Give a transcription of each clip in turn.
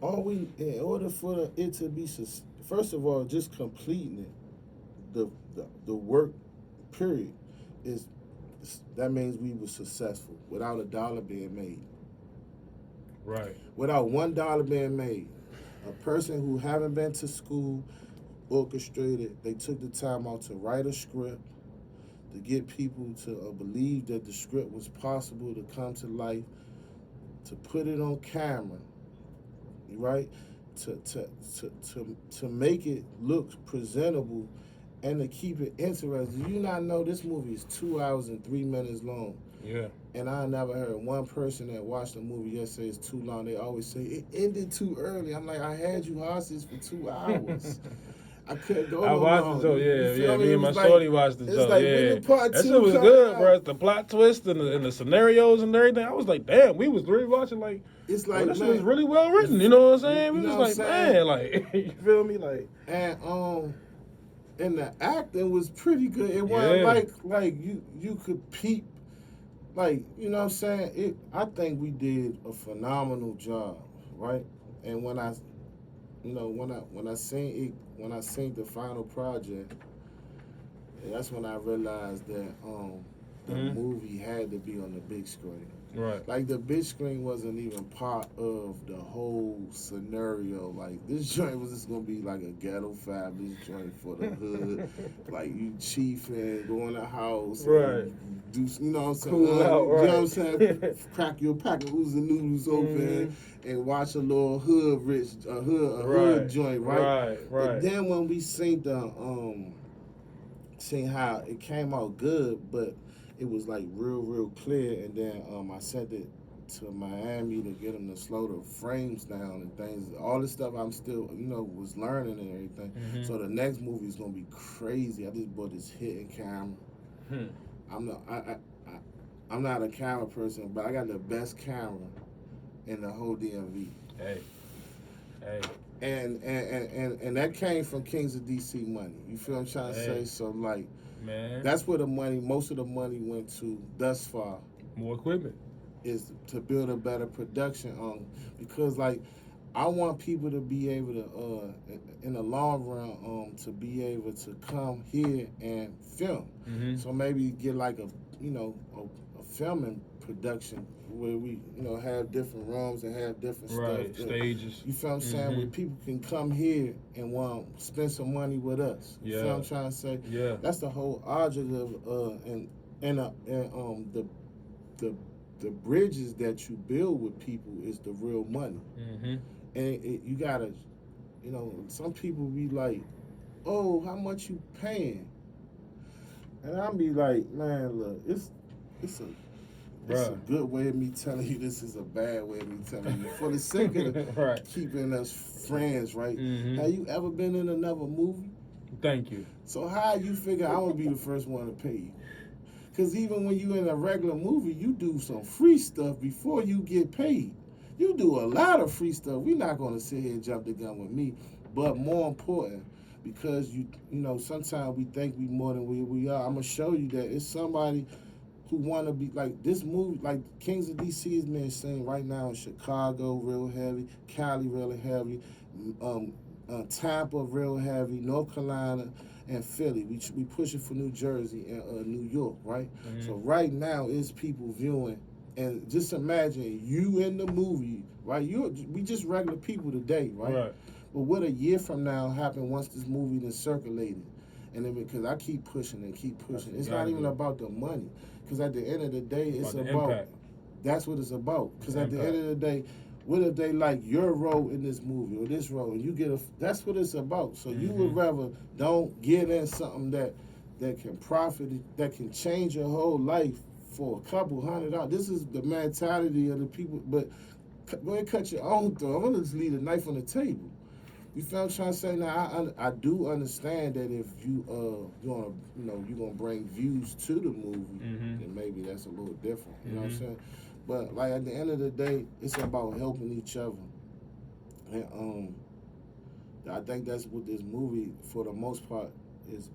All we, in order for it to be, first of all, just completing it, the work period is that means we were successful without a dollar being made. Right. Without $1 being made, a person who haven't been to school orchestrated. They took the time out to write a script to get people to believe that the script was possible to come to life, to put it on camera, right? To make it look presentable and to keep it interesting. You not know this movie is 2 hours and 3 minutes long. Yeah. And I never heard one person that watched the movie yet say it's too long. They always say it ended too early. I'm like, I had you hostage for 2 hours. I couldn't go I no watched long. the show, yeah. Me? Me and my shorty watched the show, like, yeah. when the part That two shit was coming good, out, bro. The plot twist and the scenarios and everything. I was like, damn, we was really watching like, it's like, this man, was really well written. You know what I'm saying? You We know was what like, I'm saying? man, like, you feel me, like. And the acting was pretty good. It wasn't like you could peep. Like, you know what I'm saying? I think we did a phenomenal job, right? And when I seen the final project, that's when I realized that the movie had to be on the big screen. Right. Like, the big screen wasn't even part of the whole scenario. Like, this joint was just gonna be like a ghetto fabulous joint for the hood. Like, you chiefing, go in the house, right? Do, you know what I'm saying? Cool out, right. You know what I'm saying? Crack your pack of oozing noodles open and watch a little hood hood joint, right? Right. But then when we seen seen how it came out good, but it was like real clear, and then I sent it to Miami to get them to slow the frames down and things. All this stuff I'm still, was learning and everything. So the next movie is gonna be crazy. I just bought this hidden camera. I'm not a camera person, but I got the best camera in the whole DMV. Hey. And that came from KIngz Of DC money. You feel what I'm trying to say? So, like, man, that's where most of the money went to thus far. More equipment. Is to build a better production on, because, like, I want people to be able to, in the long run, to be able to come here and film. So maybe get like a filming production where we, have different rooms and have different stuff. Stages. You feel what I'm saying? Where people can come here and want to spend some money with us. You feel what I'm trying to say? Yeah. That's the whole object of the bridges that you build with people is the real money. And you gotta, some people be like, oh, how much you paying? And I'll be like, man, look, it's a good way of me telling you this is a bad way of me telling you. For the sake of keeping us friends, right? Have you ever been in another movie? Thank you. So how you figure I'm gonna be the first one to pay you? Because even when you in a regular movie, you do some free stuff before you get paid. You do a lot of free stuff. We're not going to sit here and jump the gun with me. But more important, because sometimes we think we more than we are. I'm going to show you that it's somebody who want to be like this movie. Like KIngz Of DC is being seen right now in Chicago, real heavy, Cali, really heavy, Tampa, real heavy, North Carolina, and Philly. We pushing for New Jersey and New York, right? So right now it's people viewing, and just imagine you in the movie, right? We just regular people today, right? But what a year from now happen once this movie is circulated? And then because I keep pushing, it's not even about the money. Because at the end of the day, it's about that's what it's about. Because at the end of the day, what if they like your role in this movie or this role, and you get that's what it's about. So you would rather don't get in something that can profit, that can change your whole life for a couple $100. This is the mentality of the people. But go ahead, cut your own throat. I'm gonna just leave a knife on the table. You feel what I'm trying to say? Now I do understand that if you you're gonna bring views to the movie, then maybe that's a little different. You know what I'm saying? But like at the end of the day, it's about helping each other. And I think that's what this movie, for the most part, is.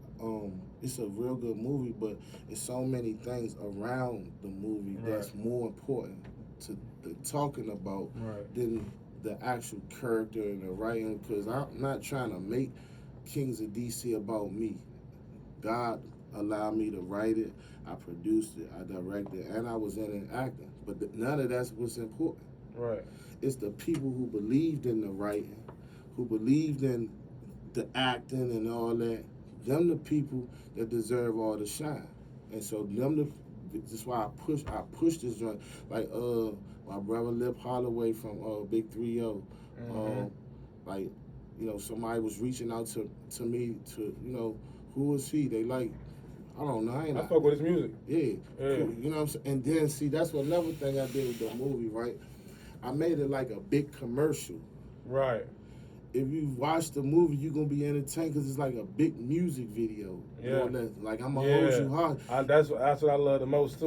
It's a real good movie, but it's so many things around the movie that's more important to talking about than the actual character and the writing, because I'm not trying to make KIngz of DC about me. God allowed me to write it, I produced it, I directed it, and I was in it acting. But none of that's what's important. Right. It's the people who believed in the writing, who believed in the acting and all that. Them the people that deserve all the shine. And so that's why I push this joint. Like my brother Lip Holloway from Big 3-0. Like, you know, somebody was reaching out to me to, you know, who is he? They like, I don't know. I fuck with his music. Yeah. You know what I'm saying? And then see, that's another thing I did with the movie, right? I made it like a big commercial. Right. If you watch the movie, you're gonna be entertained because it's like a big music video. Yeah. Like I'm gonna hold you hard. That's what I love the most too.